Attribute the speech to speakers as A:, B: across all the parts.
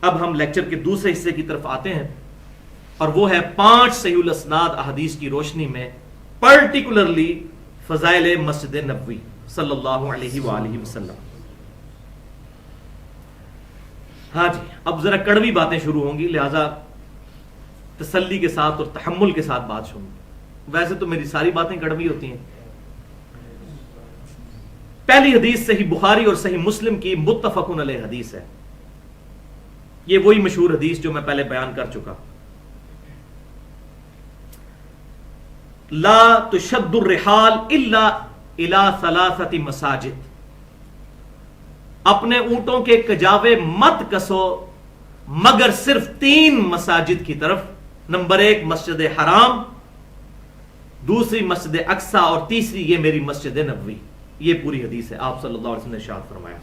A: اب ہم لیکچر کے دوسرے حصے کی طرف آتے ہیں، اور وہ ہے 5 صحیح الاسناد احادیث کی روشنی میں پرٹیکولرلی فضائل مسجد نبوی صلی اللہ علیہ وآلہ وسلم۔ ہاں جی، اب ذرا کڑوی باتیں شروع ہوں گی، لہذا تسلی کے ساتھ اور تحمل کے ساتھ بات سنوں۔ ویسے تو میری ساری باتیں کڑوی ہوتی ہیں۔ پہلی حدیث صحیح بخاری اور صحیح مسلم کی متفقن علیہ حدیث ہے۔ یہ وہی مشہور حدیث جو میں پہلے بیان کر چکا، لا تشد الرحال الا الى 3 مساجد، اپنے اونٹوں کے کجاوے مت کسو مگر صرف 3 مساجد کی طرف۔ نمبر 1 مسجد حرام، دوسری مسجد اقصی، اور تیسری یہ میری مسجد نبوی۔ یہ پوری حدیث ہے، آپ صلی اللہ علیہ وسلم نے ارشاد فرمایا۔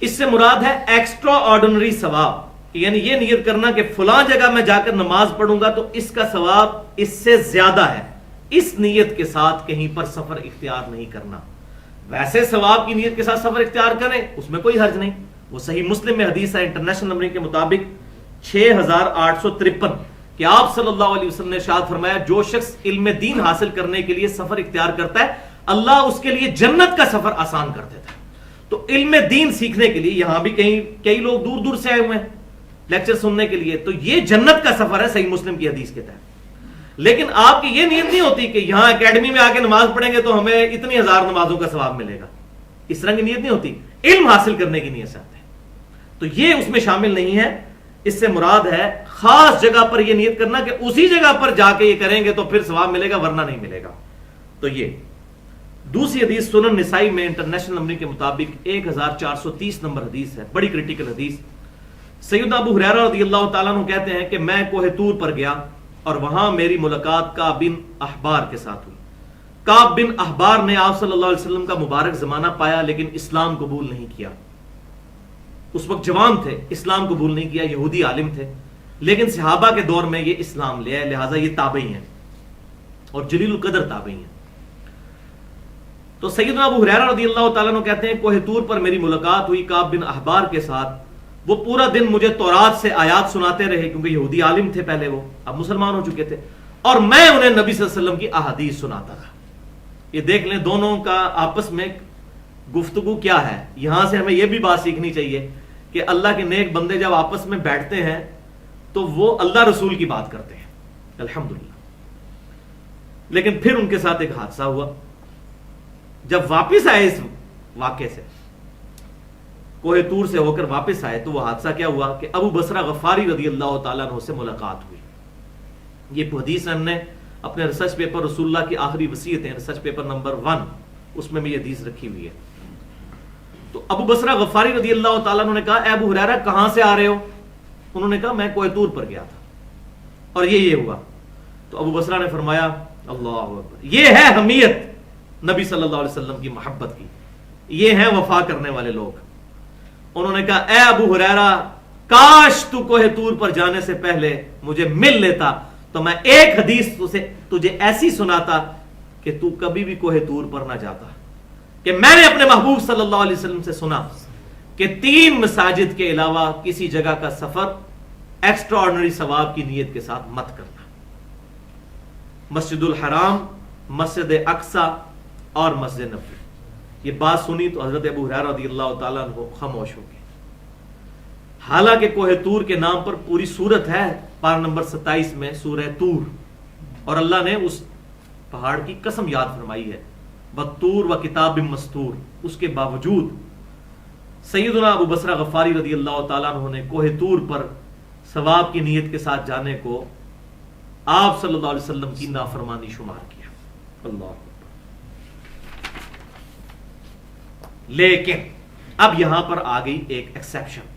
A: اس سے مراد ہے ایکسٹرا آرڈنری ثواب، یعنی یہ نیت کرنا کہ فلاں جگہ میں جا کر نماز پڑھوں گا تو اس کا ثواب اس سے زیادہ ہے، اس نیت کے ساتھ کہیں پر سفر اختیار نہیں کرنا۔ ویسے ثواب کی نیت کے ساتھ سفر اختیار کریں، اس میں کوئی حرج نہیں۔ وہ صحیح مسلم میں حدیث ہے انٹرنیشنل نمبرنگ کے مطابق 6853 کہ آپ صلی اللہ علیہ وسلم نے ارشاد فرمایا، جو شخص علم دین حاصل کرنے کے لیے سفر اختیار کرتا ہے اللہ اس کے لیے جنت کا سفر آسان کر دیتا ہے۔ تو علم دین سیکھنے کے لیے یہاں بھی کئی لوگ دور دور سے آئے ہوئے ہیں لیکچر سننے کے لیے، تو یہ جنت کا سفر ہے صحیح مسلم کی حدیث کے تحت۔ لیکن آپ کی یہ نیت نہیں ہوتی کہ یہاں اکیڈمی میں آ کے نماز پڑھیں گے تو ہمیں اتنی 1000 نمازوں کا ثواب ملے گا، اس طرح کی نیت نہیں ہوتی، علم حاصل کرنے کی نیت سے آتے ہیں، تو یہ اس میں شامل نہیں ہے۔ اس سے مراد ہے خاص جگہ پر یہ نیت کرنا کہ اسی جگہ پر جا کے یہ کریں گے تو پھر ثواب ملے گا، ورنہ نہیں ملے گا۔ تو یہ دوسری حدیث سنن نسائی میں انٹرنیشنل نمبر کے مطابق 1430 نمبر حدیث ہے، بڑی کریٹیکل حدیث۔ سیدنا ابو ہریرہ رضی اللہ تعالیٰ عنہ کہتے ہیں کہ میں کوہ طور پر گیا اور وہاں میری ملاقات کعب بن احبار کے ساتھ ہوئی۔ کعب بن احبار نے آپ صلی اللہ علیہ وسلم کا مبارک زمانہ پایا لیکن اسلام قبول نہیں کیا۔ اس وقت جوان تھے، اسلام قبول نہیں کیا، یہودی عالم تھے، لیکن صحابہ کے دور میں یہ اسلام لے آئے، لہٰذا یہ تابعی ہیں اور جلیل القدر تابعی ہیں۔ تو سیدنا ابو ہریرہ رضی اللہ تعالیٰ عنہ کہتے ہیں کوہ طور پر میری ملاقات ہوئی کعب بن احبار کے ساتھ، وہ پورا دن مجھے تورات سے آیات سناتے رہے، کیونکہ یہودی عالم تھے پہلے، وہ اب مسلمان ہو چکے تھے، اور میں انہیں نبی صلی اللہ علیہ وسلم کی احادیث سناتا تھا۔ یہ دیکھ لیں دونوں کا آپس میں گفتگو کیا ہے۔ یہاں سے ہمیں یہ بھی بات سیکھنی چاہیے کہ اللہ کے نیک بندے جب آپس میں بیٹھتے ہیں تو وہ اللہ رسول کی بات کرتے ہیں، الحمدللہ۔ لیکن پھر ان کے ساتھ ایک حادثہ ہوا، جب واپس آئے اس واقعے سے، کوہ طور سے ہو کر واپس آئے، تو وہ حادثہ کیا ہوا کہ ابو بصرہ غفاری رضی اللہ تعالیٰ عنہ سے ملاقات ہوئی۔ یہ حدیث ہم نے اپنے ریسرچ پیپر رسول اللہ کی آخری وصیتیں، ریسرچ پیپر نمبر 1، اس میں بھی یہ حدیث رکھی ہوئی ہے۔ تو ابو بصرہ غفاری رضی اللہ تعالیٰ عنہ نے کہا، اے ابو ہریرہ کہاں سے آ رہے ہو؟ انہوں نے کہا میں کوہ طور پر گیا تھا اور یہ ہوا۔ تو ابو بصرہ نے فرمایا اللہ اکبر، یہ ہے حمیت نبی صلی اللہ علیہ وسلم کی محبت کی، یہ ہیں وفا کرنے والے لوگ۔ انہوں نے کہا اے ابو ہریرہ کاش تو کوہ طور پر جانے سے پہلے مجھے مل لیتا تو میں ایک حدیث تجھے ایسی سناتا کہ تو کبھی بھی کوہ طور پر نہ جاتا، کہ میں نے اپنے محبوب صلی اللہ علیہ وسلم سے سنا کہ 3 مساجد کے علاوہ کسی جگہ کا سفر ایکسٹرا آرڈنری ثواب کی نیت کے ساتھ مت کرنا۔ مسجد الحرام، مسجد اقصی اور مسجد نبوی۔ یہ بات سنی تو حضرت ابو ہریرہ رضی اللہ تعالیٰ عنہ خاموش ہو گئے۔ حالانکہ کوہ طور کے نام پر پوری سورت ہے، پارہ نمبر 27 میں سورہ طور، اور اللہ نے اس پہاڑ کی قسم یاد فرمائی ہے، وَالطُّورِ وَكِتَابٍ مَّسْطُورٍ۔ اس کے باوجود سیدنا ابو بصرہ غفاری رضی اللہ تعالیٰ عنہ نے کوہ طور پر ثواب کی نیت کے ساتھ جانے کو آپ صلی اللہ علیہ وسلم کی نافرمانی شمار کیا۔ اللہ، لیکن اب یہاں پر آ گئی ایک ایکسیپشن۔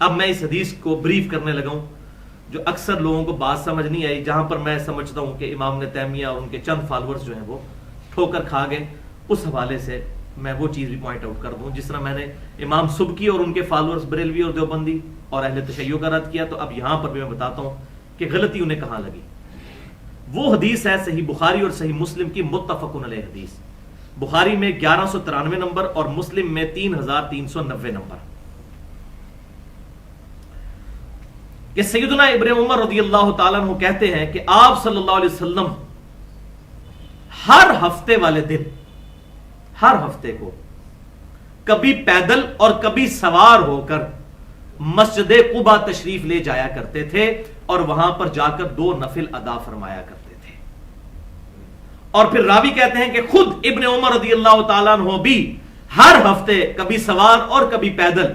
A: اب میں اس حدیث کو بریف کرنے لگا ہوں جو اکثر لوگوں کو بات سمجھ نہیں آئی، جہاں پر میں سمجھتا ہوں کہ امام ابن تیمیہ اور ان کے چند فالورز جو ہیں وہ ٹھوکر کھا گئے، اس حوالے سے میں وہ چیز بھی پوائنٹ آؤٹ کر دوں۔ جس طرح میں نے امام سبکی اور ان کے فالورز بریلوی اور دیوبندی اور اہل تشیع کا رد کیا، تو اب یہاں پر بھی میں بتاتا ہوں کہ غلطی انہیں کہاں لگی۔ وہ حدیث ہے صحیح بخاری اور صحیح مسلم کی متفقن علیہ حدیث، بخاری میں 1193 نمبر اور مسلم میں 3390 نمبر۔ کہ سیدنا ابن عمر رضی اللہ تعالیٰ عنہ کہتے ہیں کہ آپ صلی اللہ علیہ وسلم ہر ہفتے والے دن، ہر ہفتے کو کبھی پیدل اور کبھی سوار ہو کر مسجد قباء تشریف لے جایا کرتے تھے اور وہاں پر جا کر 2 نفل ادا فرمایا کرتے تھے. اور پھر راوی کہتے ہیں کہ خود ابن عمر رضی اللہ تعالیٰ عنہ بھی ہر ہفتے کبھی سوار اور کبھی پیدل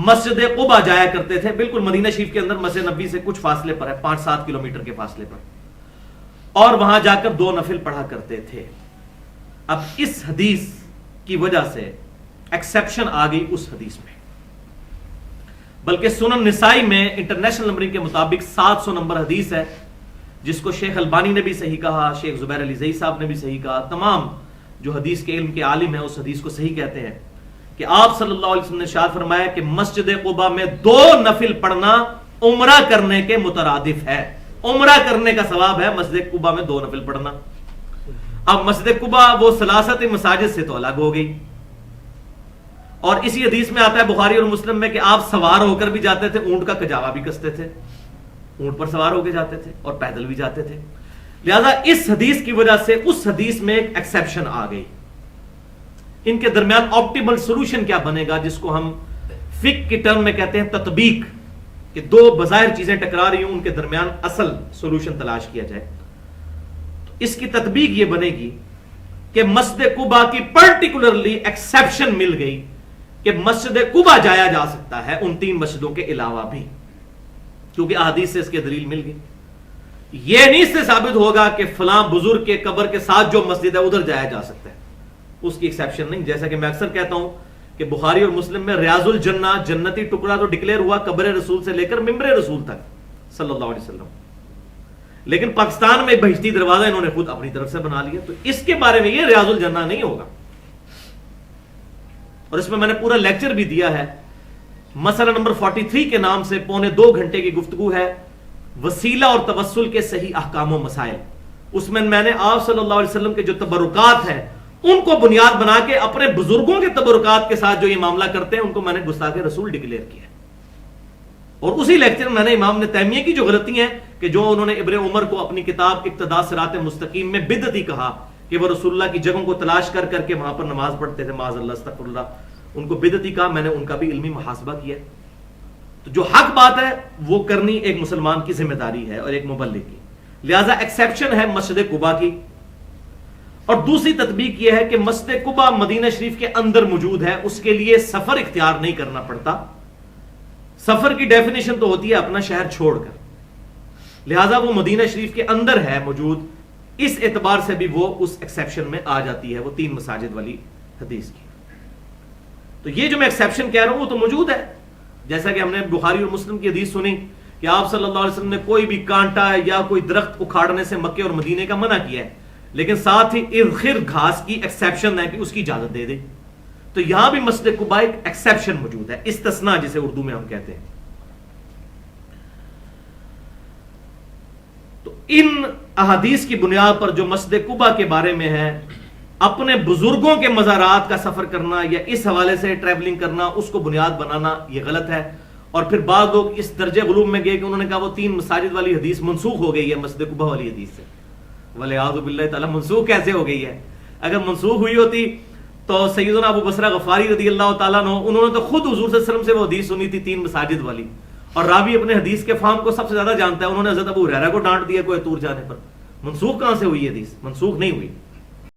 A: مسجد قباء جایا کرتے تھے. بالکل مدینہ شریف کے اندر مسجد نبی سے کچھ فاصلے پر ہے، 5-7 کلومیٹر کے فاصلے پر، اور وہاں جا کر 2 نفل پڑھا کرتے تھے. اب اس حدیث کی وجہ سے ایکسیپشن آ گئی اس حدیث میں، بلکہ سنن نسائی میں انٹرنیشنل نمبرنگ کے مطابق 700 نمبر حدیث ہے، جس کو شیخ البانی نے بھی صحیح کہا، شیخ زبیر علی زئی صاحب نے بھی صحیح کہا، تمام جو حدیث کے علم کے عالم ہیں اس حدیث کو صحیح کہتے ہیں کہ آپ صلی اللہ علیہ وسلم نے ارشاد فرمایا کہ مسجد قباء میں 2 نفل پڑھنا عمرہ کرنے کے مترادف ہے. عمرہ کرنے کا ثواب ہے مسجد قباء میں 2 نفل پڑھنا. اب مسجد قباء وہ ثلاثت مساجد سے تو الگ ہو گئی، اور اسی حدیث میں آتا ہے بخاری اور مسلم میں کہ آپ سوار ہو کر بھی جاتے تھے، اونٹ کا کجاوا بھی کستے تھے، اونٹ پر سوار ہو کے جاتے تھے اور پیدل بھی جاتے تھے. لہذا اس حدیث کی وجہ سے اس حدیث میں ایک ایکسیپشن آ گئی. ان کے درمیان آپٹیمل سولوشن کیا بنے گا، جس کو ہم فقہ کی ٹرم میں کہتے ہیں تطبیق، کہ 2 بظاہر چیزیں ٹکرا رہی ہوں، ان کے درمیان اصل سولوشن تلاش کیا جائے. تو اس کی تطبیق یہ بنے گی کہ مسجد قباء کی پرٹیکولرلی ایکسیپشن مل گئی کہ مسجد قباء جایا جا سکتا ہے ان 3 مسجدوں کے علاوہ بھی، کیونکہ احادیث سے اس کی دلیل مل گئی. یہ نہیں اس سے ثابت ہوگا کہ فلاں بزرگ کے قبر کے ساتھ جو مسجد ہے ادھر جایا جا سکتا ہے، اس کی ایکسیپشن نہیں. جیسا کہ میں اکثر کہتا ہوں کہ بخاری اور مسلم میں ریاض الجنہ جنتی ٹکڑا تو ڈکلیئر ہوا قبر رسول سے لے کر ممبر رسول تک صلی اللہ علیہ وسلم، لیکن پاکستان میں بہشتی دروازہ انہوں نے خود اپنی طرف سے بنا لیا. تو اس کے بارے میں یہ ریاض الجنہ نہیں ہوگا، اور اس میں میں نے پورا لیکچر بھی دیا ہے. مسئلہ نمبر 43 کے نام سے 2.25 گھنٹے کی گفتگو ہے، وسیلہ اور توسل کے صحیح احکام و مسائل. اس میں نے آپ صلی اللہ علیہ وسلم کے جو تبرکات ہیں ان کو بنیاد بنا کے اپنے بزرگوں کے تبرکات کے ساتھ جو یہ معاملہ کرتے ہیں ان کو میں نے گستاخ رسول ڈکلیئر کیا. اور اسی لیکچر میں نے امام ابن تیمیہ کی جو غلطی ہیں کہ جو انہوں نے ابن عمر کو اپنی کتاب اقتداء صراط مستقیم میں بدعتی کہا کہ وہ رسول اللہ کی جگہوں کو تلاش کر کر کے وہاں پر نماز پڑھتے تھے، معاذ اللہ استغفر اللہ، ان کو بدعتی کہا. میں نے ان کا بھی علمی محاسبہ کیا. تو جو حق بات ہے وہ کرنی ایک مسلمان کی ذمہ داری ہے اور ایک مبلغ کی. لہذا ایکسیپشن ہے مسجد قباء کی. اور دوسری تطبیق یہ ہے کہ مسجد قباء مدینہ شریف کے اندر موجود ہے، اس کے لیے سفر اختیار نہیں کرنا پڑتا. سفر کی ڈیفینیشن تو ہوتی ہے اپنا شہر چھوڑ کر، لہذا وہ مدینہ شریف کے اندر ہے موجود. اس اعتبار سے بھی وہ اس ایکسیپشن میں آ جاتی ہے، وہ 3 مساجد والی حدیث کی. تو یہ جو میں ایکسیپشن کہہ رہا ہوں وہ تو موجود ہے. جیسا کہ ہم نے بخاری اور مسلم کی حدیث سنی کہ آپ صلی اللہ علیہ وسلم نے کوئی بھی کانٹا یا کوئی درخت اکھاڑنے سے مکے اور مدینے کا منع کیا ہے، لیکن ساتھ ہی ارخر گھاس کی ایکسیپشن ہے کہ اس کی اجازت دے دے. تو یہاں بھی مسجد قباء ایک ایکسیپشن موجود ہے، استثناء جسے اردو میں ہم کہتے ہیں. تو ان احادیث کی بنیاد پر جو مسجد قباء کے بارے میں ہے، اپنے بزرگوں کے مزارات کا سفر کرنا یا اس حوالے سے ٹریولنگ کرنا، اس کو بنیاد بنانا یہ غلط ہے. اور پھر بعض لوگ اس درجے غلوب میں گئے کہ انہوں نے کہا وہ 3 مساجد والی حدیث منسوخ ہو گئی ہے مسجد قباء والی حدیث سے. وَلِعَاذُ بِاللَّهِ تعالیٰ منسوخ کیسے ہو گئی ہے؟ اگر منسوخ ہوئی ہوتی تو سیدنا ابو بصرہ غفاری رضی اللہ تعالیٰ عنہ انہوں نے تو خود حضور صلی اللہ علیہ وسلم سے وہ حدیث سنی تھی 3 مساجد والی، اور راوی اپنے حدیث کے فہم کو سب سے زیادہ جانتا ہے. انہوں نے حضرت ابو ہریرہ کو ڈانٹ دیا کوہ طور جانے پر. منسوخ کہاں سے ہوئی حدیث؟ منسوخ نہیں ہوئی.